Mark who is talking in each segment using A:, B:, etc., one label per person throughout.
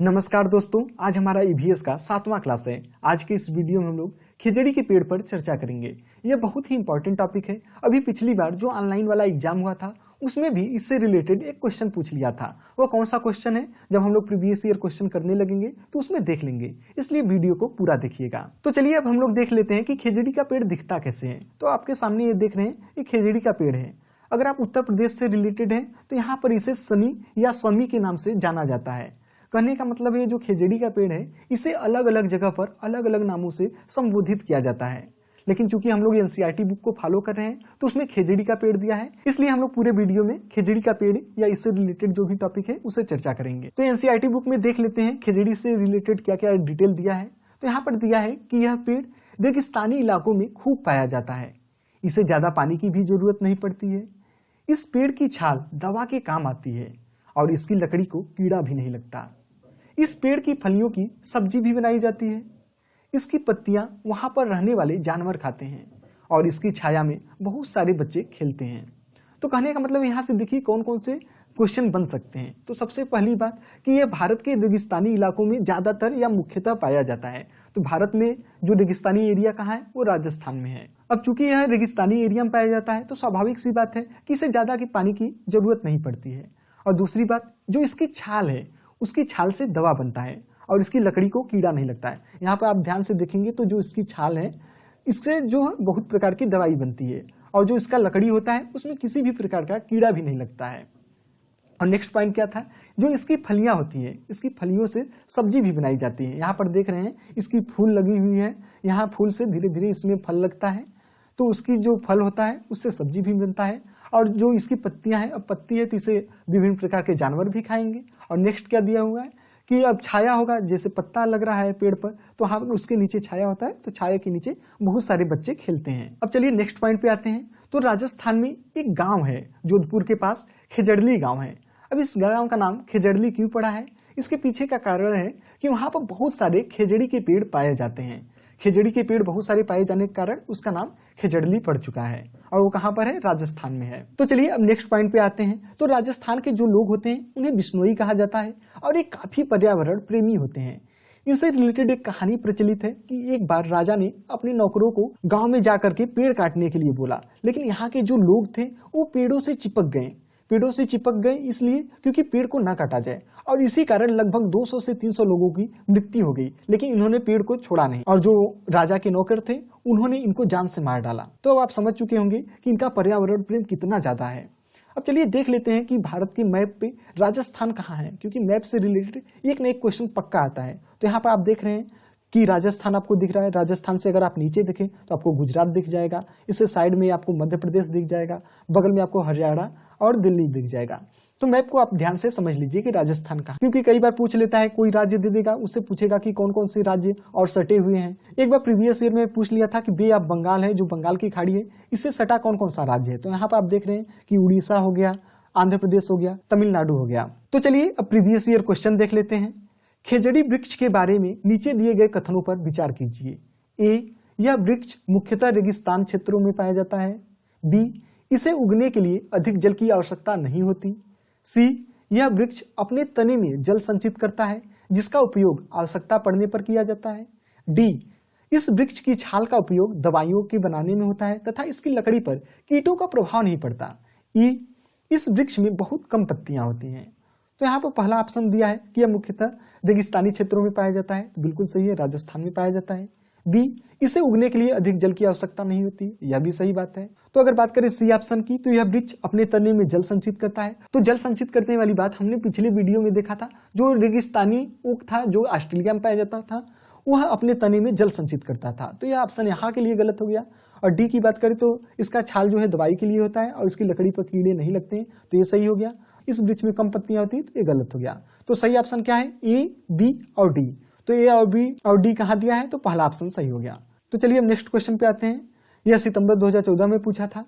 A: नमस्कार दोस्तों, आज हमारा ईवीएस का 7वां क्लास है। आज के इस वीडियो में हम लोग खिजड़ी के पेड़ पर चर्चा करेंगे। यह बहुत ही इंपॉर्टेंट टॉपिक है। अभी पिछली बार जो ऑनलाइन वाला एग्जाम हुआ था उसमें भी इससे रिलेटेड एक क्वेश्चन पूछ लिया था। वो कौन सा क्वेश्चन है, जब हम लोग प्रीवियस ईयर क्वेश्चन करने लगेंगे तो उसमें देख लेंगे, इसलिए वीडियो को पूरा देखिएगा। तो चलिए अब हम लोग देख लेते हैं कि खिजड़ी का पेड़ दिखता कैसे है। तो आपके सामने ये देख रहे हैं, ये खिजड़ी का पेड़ है। अगर आप उत्तर प्रदेश से रिलेटेड हैं तो यहाँ पर इसे सनी या समी के नाम से जाना जाता है। कहने का मतलब है जो खिजड़ी का पेड़ है इसे अलग अलग जगह पर अलग अलग नामों से संबोधित किया जाता है, लेकिन चूंकि हम लोग एनसीईआरटी बुक को फॉलो कर रहे हैं तो उसमें खिजड़ी का पेड़ दिया है, इसलिए हम लोग पूरे वीडियो में खिजड़ी का पेड़ या इससे रिलेटेड जो भी टॉपिक है उसे चर्चा करेंगे। तो एनसीईआरटी बुक में देख लेते हैं खिजड़ी से रिलेटेड क्या क्या डिटेल दिया है। तो यहाँ पर दिया है कि यह पेड़ रेगिस्तानी इलाकों में खूब पाया जाता है, इसे ज्यादा पानी की भी जरूरत नहीं पड़ती है। इस पेड़ की छाल दवा के काम आती है और इसकी लकड़ी को कीड़ा भी नहीं लगता। इस पेड़ की फलियों की सब्जी भी बनाई जाती है। इसकी पत्तियां वहां पर रहने वाले जानवर खाते हैं और इसकी छाया में बहुत सारे बच्चे खेलते हैं। तो कहने का मतलब यहाँ से देखिए कौन कौन से क्वेश्चन बन सकते हैं। तो सबसे पहली बात कि यह भारत के रेगिस्तानी इलाकों में ज्यादातर या मुख्यतः पाया जाता है। तो भारत में जो रेगिस्तानी एरिया कहाँ है, वो राजस्थान में है। अब चूंकि यह रेगिस्तानी एरिया में पाया जाता है तो स्वाभाविक सी बात है कि इसे ज्यादा की पानी की जरूरत नहीं पड़ती है। और दूसरी बात, जो इसकी छाल है उसकी छाल से दवा बनता है और इसकी लकड़ी को कीड़ा नहीं लगता है। यहाँ पर आप ध्यान से देखेंगे तो जो इसकी छाल है इससे जो बहुत प्रकार की दवाई बनती है और जो इसका लकड़ी होता है उसमें किसी भी प्रकार का कीड़ा भी नहीं लगता है। और नेक्स्ट पॉइंट क्या था, जो इसकी फलियां होती है, इसकी फलियों से सब्जी भी बनाई जाती है। यहाँ पर देख रहे हैं इसकी फूल लगी हुई है, यहाँ फूल से धीरे धीरे इसमें फल लगता है, तो उसकी जो फल होता है उससे सब्जी भी बनता है। और जो इसकी पत्तियां हैं, अब पत्ती है तो इसे विभिन्न प्रकार के जानवर भी खाएंगे। और नेक्स्ट क्या दिया हुआ है कि अब छाया होगा, जैसे पत्ता लग रहा है पेड़ पर तो हाँ उसके नीचे छाया होता है, तो छाया के नीचे बहुत सारे बच्चे खेलते हैं। अब चलिए नेक्स्ट पॉइंट पे आते हैं। तो राजस्थान में एक गांव है जोधपुर के पास, खिजड़ली गांव है। अब इस गांव का नाम खिजड़ली क्यों पड़ा है, इसके पीछे का कारण है कि वहां पर बहुत सारे खिजड़ी के पेड़ पाए जाते हैं। खिजड़ी के पेड़ बहुत सारे पाए जाने के कारण उसका नाम खिजड़ली पड़ चुका है और वो कहां पर है, राजस्थान में है। तो चलिए अब नेक्स्ट पॉइंट पे आते हैं। तो राजस्थान के जो लोग होते हैं उन्हें बिश्नोई कहा जाता है और ये काफी पर्यावरण प्रेमी होते हैं। इनसे रिलेटेड एक कहानी प्रचलित है कि एक बार राजा ने अपने नौकरों को गांव में जाकर के पेड़ काटने के लिए बोला, लेकिन यहाँ के जो लोग थे वो पेड़ों से चिपक गए इसलिए क्योंकि पेड़ को ना काटा जाए, और इसी कारण लगभग 200 से 300 लोगों की मृत्यु हो गई, लेकिन इन्होंने पेड़ को छोड़ा नहीं और जो राजा के नौकर थे उन्होंने इनको जान से मार डाला। तो अब आप समझ चुके होंगे कि इनका पर्यावरण प्रेम कितना ज्यादा है। अब चलिए देख लेते हैं कि भारत के मैप पे राजस्थान कहाँ है, क्योंकि मैप से रिलेटेड एक न एक क्वेश्चन पक्का आता है। तो यहाँ पर आप देख रहे हैं कि राजस्थान आपको दिख रहा है। राजस्थान से अगर आप नीचे देखें तो आपको गुजरात दिख जाएगा, इससे साइड में आपको मध्य प्रदेश दिख जाएगा, बगल में आपको हरियाणा और दिल्ली दिख जाएगा। तो मैप को आप ध्यान से समझ लीजिए कि राजस्थान कहाँ, क्योंकि कई बार पूछ लेता है, कोई राज्य दे देगा, उससे पूछेगा कि कौन कौन से राज्य और सटे हुए हैं। एक बार प्रीवियस ईयर में पूछ लिया था कि बे ऑफ बंगाल है, जो बंगाल की खाड़ी है, इससे सटा कौन कौन सा राज्य है। तो यहाँ पर आप देख रहे हैं कि उड़ीसा हो गया, आंध्र प्रदेश हो गया, तमिलनाडु हो गया। तो चलिए अब प्रीवियस ईयर क्वेश्चन देख लेते हैं। खिजड़ी वृक्ष के बारे में नीचे दिए गए कथनों पर विचार कीजिए। ए, यह वृक्ष मुख्यतः रेगिस्तान क्षेत्रों में पाया जाता है। बी, इसे उगने के लिए अधिक जल की आवश्यकता नहीं होती। सी, यह वृक्ष अपने तने में जल संचित करता है जिसका उपयोग आवश्यकता पड़ने पर किया जाता है। डी, इस वृक्ष की छाल का उपयोग दवाइयों के बनाने में होता है तथा इसकी लकड़ी पर कीटों का प्रभाव नहीं पड़ता। ई, इस वृक्ष में बहुत कम पत्तियां होती हैं। तो यहाँ पर पहला ऑप्शन दिया है कि यह मुख्यतः रेगिस्तानी क्षेत्रों में पाया जाता है, तो बिल्कुल सही है, राजस्थान में पाया जाता है। बी, इसे उगने के लिए अधिक जल की आवश्यकता नहीं होती, यह भी सही बात है। तो अगर बात करें सी ऑप्शन की, तो यह वृक्ष अपने तने में जल संचित करता है। तो जल संचित करने वाली बात हमने पिछले वीडियो में देखा था, जो रेगिस्तानी ऊख था जो ऑस्ट्रेलिया में पाया जाता था वह अपने तने में जल संचित करता था। तो यह ऑप्शन यहाँ के लिए गलत हो गया। और डी की बात करें तो इसका छाल जो है दवाई के लिए होता है और इसकी लकड़ी पर कीड़े नहीं लगते हैं, तो ये सही हो गया। इस वृक्ष में कम पत्तियां होती तो ये गलत हो गया। तो सही ऑप्शन क्या है, ए, बी और डी। तो ए और बी और डी कहाँ दिया है, तो पहला ऑप्शन सही हो गया। तो चलिए अब नेक्स्ट क्वेश्चन पे आते हैं। यह सितंबर 2014 में पूछा था।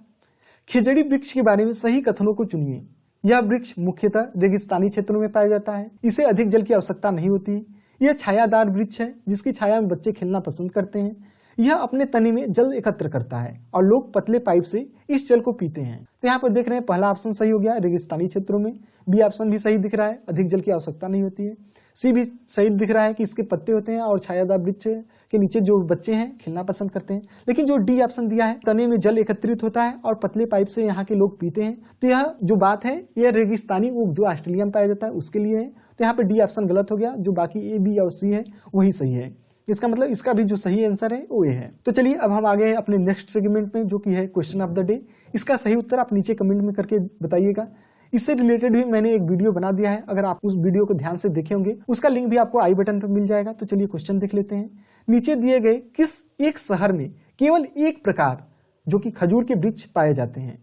A: खिजड़ी वृक्ष के बारे में सही कथनों को चुनिए। यह वृक्ष मुख्यतः रेगिस्तानी क्षेत्रों में पाया जाता है, इसे अधिक जल की आवश्यकता नहीं होती। यह छायादार वृक्ष है जिसकी छाया में बच्चे खेलना पसंद करते हैं। यह अपने तने में जल एकत्र करता है और लोग पतले पाइप से इस जल को पीते हैं। तो यहाँ पर देख रहे हैं पहला ऑप्शन सही हो गया, रेगिस्तानी क्षेत्रों में। बी ऑप्शन भी सही दिख रहा है, अधिक जल की आवश्यकता नहीं होती है। सी भी सही दिख रहा है कि इसके पत्ते होते हैं और छायादार वृक्ष के नीचे जो बच्चे हैं खेलना पसंद करते हैं। लेकिन जो डी ऑप्शन दिया है, तने में जल एकत्रित होता है और पतले पाइप से यहाँ के लोग पीते हैं, तो यह जो बात है यह रेगिस्तानी ऊँट जो ऑस्ट्रेलिया में पाया जाता है उसके लिए है। तो यहाँ पे डी ऑप्शन गलत हो गया, जो बाकी ए, बी और सी है वही सही है। इसका मतलब इसका भी जो सही आंसर है वो ये है। तो चलिए अब हम आ गए हैं अपने नेक्स्ट सेगमेंट में, जो कि है क्वेश्चन ऑफ द डे। इसका सही उत्तर आप नीचे कमेंट में करके बताइएगा। इससे रिलेटेड भी मैंने एक वीडियो बना दिया है, अगर आप उस वीडियो को ध्यान से देखे होंगे उसका लिंक भी आपको आई बटन पर मिल जाएगा। तो चलिए क्वेश्चन देख लेते हैं। नीचे दिए गए किस एक शहर में केवल एक प्रकार जो कि खजूर के वृक्ष पाए जाते हैं?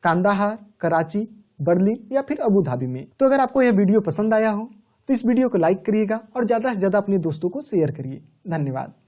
A: कांदाहार, कराची, बर्लिन या फिर अबू धाबी में? तो अगर आपको यह वीडियो पसंद आया हो तो इस वीडियो को लाइक करिएगा और ज़्यादा से ज़्यादा अपने दोस्तों को शेयर करिए। धन्यवाद।